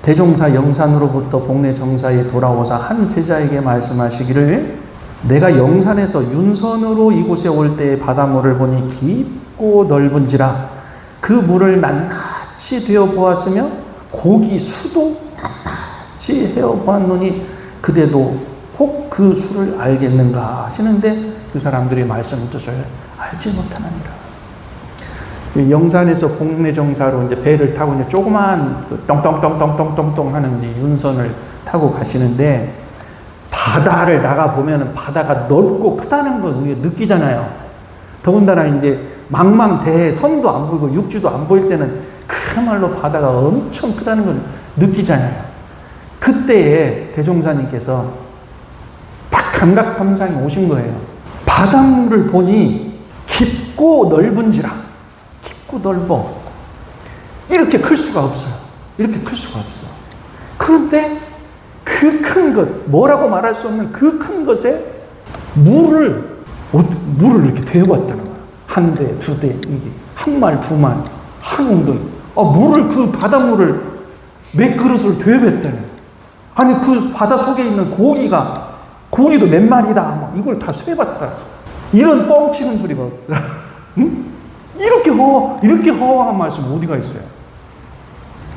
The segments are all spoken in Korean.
대종사 영산으로부터 복례정사에 돌아오사 한 제자에게 말씀하시기를 내가 영산에서 윤선으로 이곳에 올 때의 바닷물을 보니 깊고 넓은지라 그 물을 낱낱이 되어 보았으며 고기 수도 낱낱이 헤어 보았노니 그대도 혹 그 수를 알겠는가 하시는데 그 사람들이 말씀 뜻을 알지 못하느니라. 영산에서 복례정사로 이제 배를 타고 이제 조그만 똥똥똥똥똥똥똥 하는 이제 윤선을 타고 가시는데 바다를 나가 보면은 바다가 넓고 크다는 걸 우리가 느끼잖아요. 더군다나 이제 망망대해 섬도 안 보이고 육지도 안 보일 때는 그야말로 바다가 엄청 크다는 걸 느끼잖아요. 그때에 대종사님께서 딱 감각함상에 오신 거예요. 바닷물을 보니 깊고 넓은지라. 깊고 넓어. 이렇게 클 수가 없어요. 이렇게 클 수가 없어. 그런데 그 큰 것, 뭐라고 말할 수 없는 그 큰 것에 물을 이렇게 대어봤다는 거야. 한 대, 두 대, 이게 한 말, 두 말, 한 웅덩이. 그 바닷물을 몇 그릇을 대어봤다는. 아니 그 바다 속에 있는 고기도 몇 마리다. 이걸 다 세봤다. 이런 뻥치는 소리가 없어. 응? 이렇게 허황한 말씀 어디가 있어요?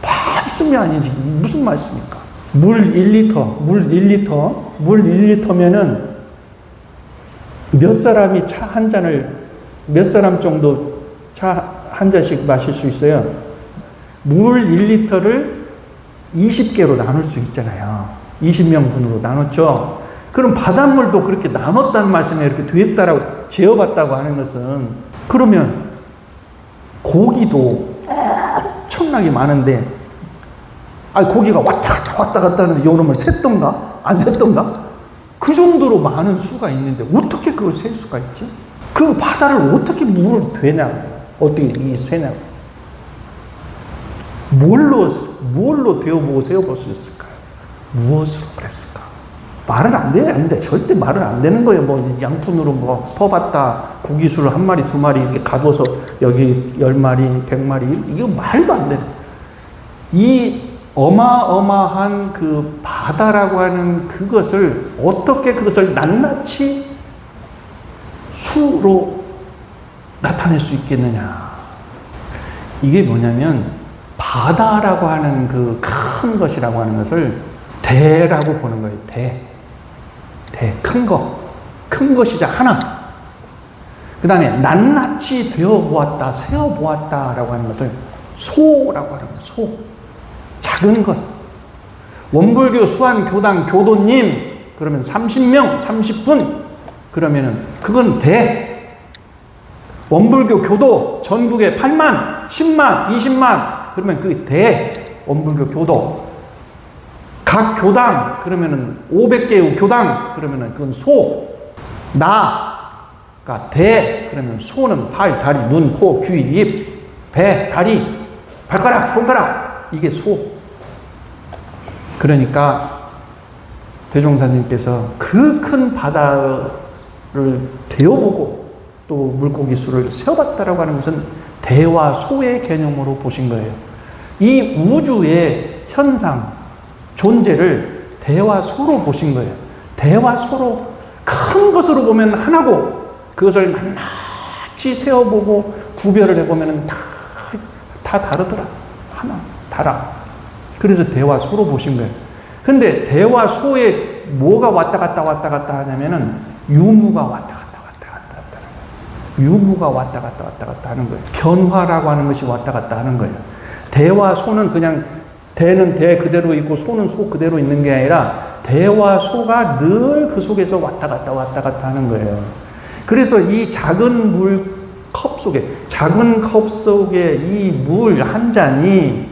말씀이 아니지. 무슨 말씀입니까? 물 1리터면은 몇 사람이 차 한 잔을, 몇 사람 정도 차 한 잔씩 마실 수 있어요? 물 1리터를 20개로 나눌 수 있잖아요. 20명분으로 나눴죠. 그럼 바닷물도 그렇게 나눴다는 말씀에 이렇게 됐다라고 재어봤다고 하는 것은, 그러면 고기도 엄청나게 많은데, 고기가 왔다 갔다 하는데 요놈을 셌던가? 안 셌던가? 그 정도로 많은 수가 있는데 어떻게 그걸 셀 수가 있지? 그 바다를 어떻게 물을 되냐고. 어떻게 세냐고. 뭘로 되어보고 세어볼 수 있을까요? 무엇으로 그랬을까? 말은 안 돼. 아닌데 절대 말은 안 되는 거예요. 뭐 양푼으로 퍼봤다. 고기수를 한 마리, 두 마리 이렇게 가둬서 여기 10마리, 100마리. 이거 말도 안 돼. 이 어마어마한 그 바다라고 하는 그것을 어떻게 그것을 낱낱이 수로 나타낼 수 있겠느냐. 이게 뭐냐면 바다라고 하는 그 큰 것이라고 하는 것을 대라고 보는 거예요. 큰 것이자 하나. 그 다음에 낱낱이 되어보았다, 세어보았다라고 하는 것을 소라고 하는 거예요. 작은 것. 원불교 수한 교당 교도님 그러면 30명 30분 그러면은 그건 대. 원불교 교도 전국에 8만 10만 20만 그러면 그게 대. 원불교 교도. 각 교당 그러면은 500개의 교당 그러면은 그건 소. 나가 대. 그러면 소는 팔, 다리, 눈, 코, 귀, 입, 배, 다리, 발가락, 손가락. 이게 소. 그러니까 대종사님께서 그 큰 바다를 데워보고 또 물고기 수를 세어봤다라고 하는 것은 대와 소의 개념으로 보신 거예요. 이 우주의 현상, 존재를 대와 소로 보신 거예요. 대와 소로 큰 것으로 보면 하나고 그것을 낱낱이 세어보고 구별을 해보면 다 다르더라. 하나, 달아. 그래서 대와 소로 보신 거예요. 근데 대와 소에 뭐가 왔다 갔다 하냐면은 유무가 왔다 갔다 하는 거예요. 유무가 왔다 갔다 하는 거예요. 변화라고 하는 것이 왔다 갔다 하는 거예요. 대와 소는 그냥 대는 대 그대로 있고 소는 소 그대로 있는 게 아니라 대와 소가 늘 그 속에서 왔다 갔다 하는 거예요. 그래서 이 작은 컵 속에 이 물 한 잔이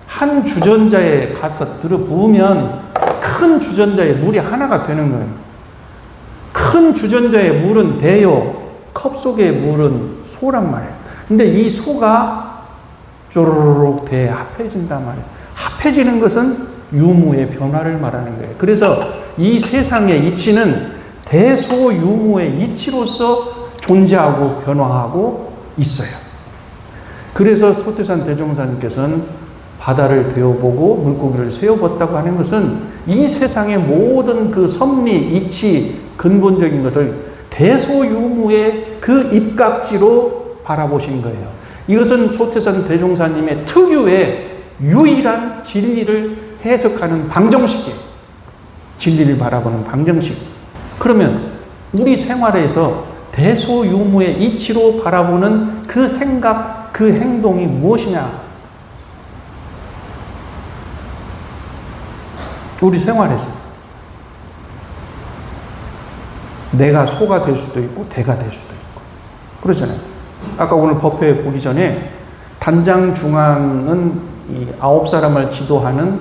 한 주전자에 가서 들어 부으면 큰 주전자에 물이 하나가 되는 거예요. 큰 주전자의 물은 대요. 컵 속의 물은 소란 말이에요. 근데 이 소가 쪼르륵 대에 합해진단 말이에요. 합해지는 것은 유무의 변화를 말하는 거예요. 그래서 이 세상의 이치는 대소유무의 이치로서 존재하고 변화하고 있어요. 그래서 소태산 대종사님께서는 바다를 되어보고 물고기를 세어봤다고 하는 것은 이 세상의 모든 그 섭리, 이치, 근본적인 것을 대소유무의 그 입각지로 바라보신 거예요. 이것은 소태산 대종사님의 특유의 유일한 진리를 해석하는 방정식이에요. 진리를 바라보는 방정식. 그러면 우리 생활에서 대소유무의 이치로 바라보는 그 생각, 그 행동이 무엇이냐? 우리 생활에서 내가 소가 될 수도 있고 대가 될 수도 있고 그러잖아요. 아까 오늘 법회 보기 전에 단장 중앙은 이 9사람을 지도하는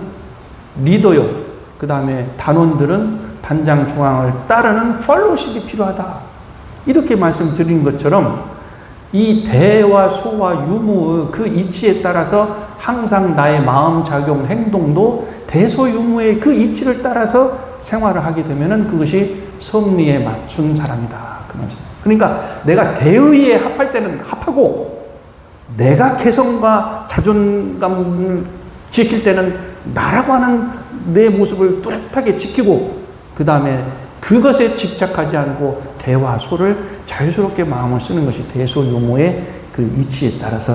리더요. 그 다음에 단원들은 단장 중앙을 따르는 펠로십이 필요하다. 이렇게 말씀드린 것처럼 이 대와 소와 유무의 그 이치에 따라서 항상 나의 마음, 작용, 행동도 대소유무의 그 이치를 따라서 생활을 하게 되면은 그것이 섭리에 맞춘 사람이다. 그 말씀. 그러니까 내가 대의에 합할 때는 합하고 내가 개성과 자존감을 지킬 때는 나라고 하는 내 모습을 뚜렷하게 지키고 그 다음에 그것에 집착하지 않고 대와 소를 자유스럽게 마음을 쓰는 것이 대소유무의 그 이치에 따라서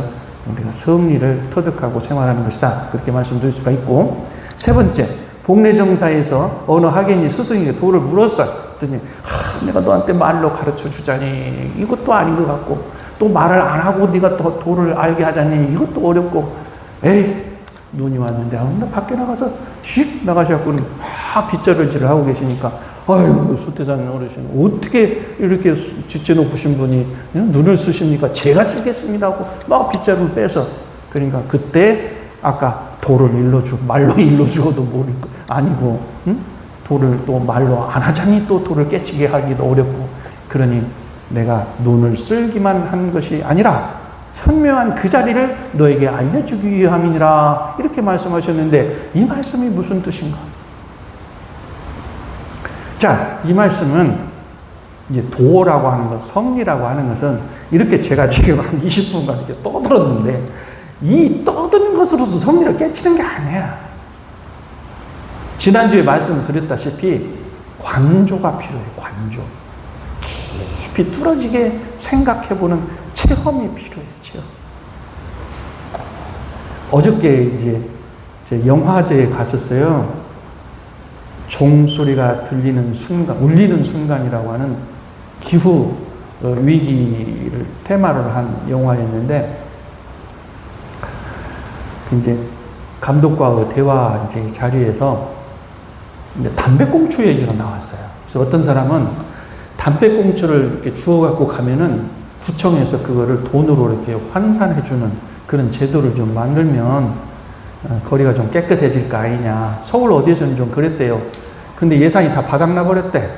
우리가 섭리를 터득하고 생활하는 것이다. 그렇게 말씀드릴 수가 있고, 세 번째, 복례정사에서 어느 학연이 스승에게 도를 물었어요. 그랬더니 내가 너한테 말로 가르쳐 주자니 이것도 아닌 것 같고 또 말을 안 하고 네가 더 도를 알게 하자니 이것도 어렵고 에이 눈이 왔는데 나 밖에 나가서 휙 나가셔갖고는 빗자루질을 하고 계시니까 아유 소태산 어르신 어떻게 이렇게 지체 높으신 분이 눈을 쓰십니까? 제가 쓰겠습니다 하고 막 빗자루를 빼서 그러니까 그때 아까 도를 일러주고 말로 일러주어도 모르고 아니고 도를 또 말로 안 하자니 또 도를 깨치게 하기도 어렵고 그러니 내가 눈을 쓸기만 한 것이 아니라 현명한 그 자리를 너에게 알려주기 위함이니라 이렇게 말씀하셨는데 이 말씀이 무슨 뜻인가? 자, 이 말씀은 이제 도라고 하는 것, 섭리라고 하는 것은 이렇게 제가 지금 한 20분간 이렇게 떠들었는데 이 떠드는 것으로서 섭리를 깨치는 게 아니야. 지난주에 말씀드렸다시피 관조가 필요해요. 관조. 깊이 뚫어지게 생각해보는 체험이 필요해요. 체험. 어저께 이제 제 영화제에 갔었어요. 종소리가 들리는 순간, 울리는 순간이라고 하는 기후 위기를 테마로 한 영화였는데 이제 감독과의 대화 이제 자리에서 담배꽁초 얘기가 나왔어요. 그래서 어떤 사람은 담배꽁초를 이렇게 주워갖고 가면은 구청에서 그거를 돈으로 이렇게 환산해주는 그런 제도를 좀 만들면 거리가 좀 깨끗해질 거 아니냐. 서울 어디에서는 좀 그랬대요. 근데 예산이 다 바닥나버렸대.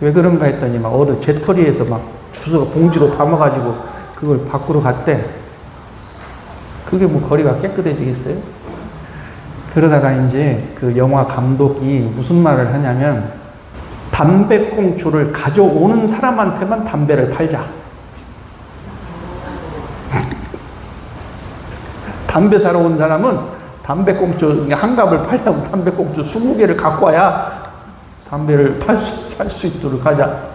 왜 그런가 했더니 막 어느 재터리에서 막 주워서 봉지로 담아가지고 그걸 밖으로 갔대. 그게 뭐 거리가 깨끗해지겠어요? 그러다가 이제 그 영화 감독이 무슨 말을 하냐면 담배꽁초를 가져오는 사람한테만 담배를 팔자. 담배 사러 온 사람은 담배꽁초 한 갑을 팔려면 담배꽁초 20개를 갖고 와야 담배를 살 수 있도록 하자.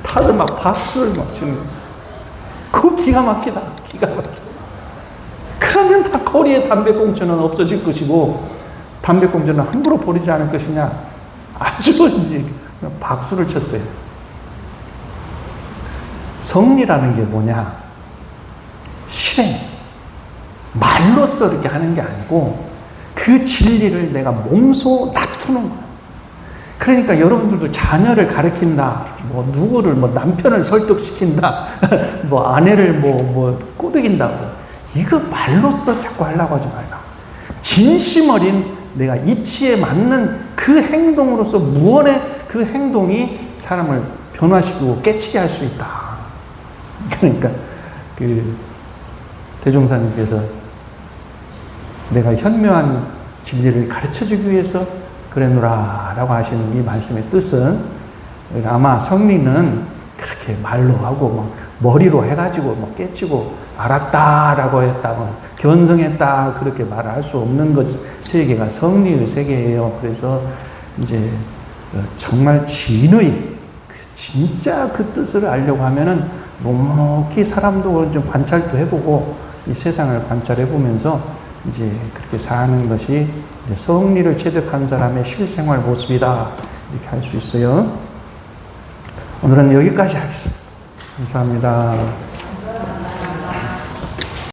다들 막 박수를 막 치는 거야. 그거 기가 막히다. 기가 막히다. 그러면 다 거리에 담배꽁초는 없어질 것이고 담배꽁초는 함부로 버리지 않을 것이냐. 아주 이제 박수를 쳤어요. 섭리라는 게 뭐냐? 실행. 말로써 이렇게 하는 게 아니고 그 진리를 내가 몸소 나투는 거야. 그러니까 여러분들도 자녀를 가르친다, 뭐 누구를 뭐 남편을 설득시킨다, 뭐 아내를 뭐 꼬드긴다고 이거 말로써 자꾸 하려고 하지 말라. 진심 어린 내가 이치에 맞는 그 행동으로서 무언의 그 행동이 사람을 변화시키고 깨치게 할 수 있다. 그러니까 그 대종사님께서 내가 현명한 진리를 가르쳐주기 위해서 그래노라 라고 하시는 이 말씀의 뜻은 아마 성리는 그렇게 말로 하고 뭐 머리로 해가지고 뭐 깨치고 알았다라고 했다, 견성했다 그렇게 말할 수 없는 것 세계가 성리의 세계예요. 그래서 이제 정말 진의 진짜 그 뜻을 알려고 하면은 묵묵히 사람도 좀 관찰도 해보고 이 세상을 관찰해 보면서 이제 그렇게 사는 것이 이제 성리를 체득한 사람의 실생활 모습이다 이렇게 할 수 있어요. 오늘은 여기까지 하겠습니다. 감사합니다.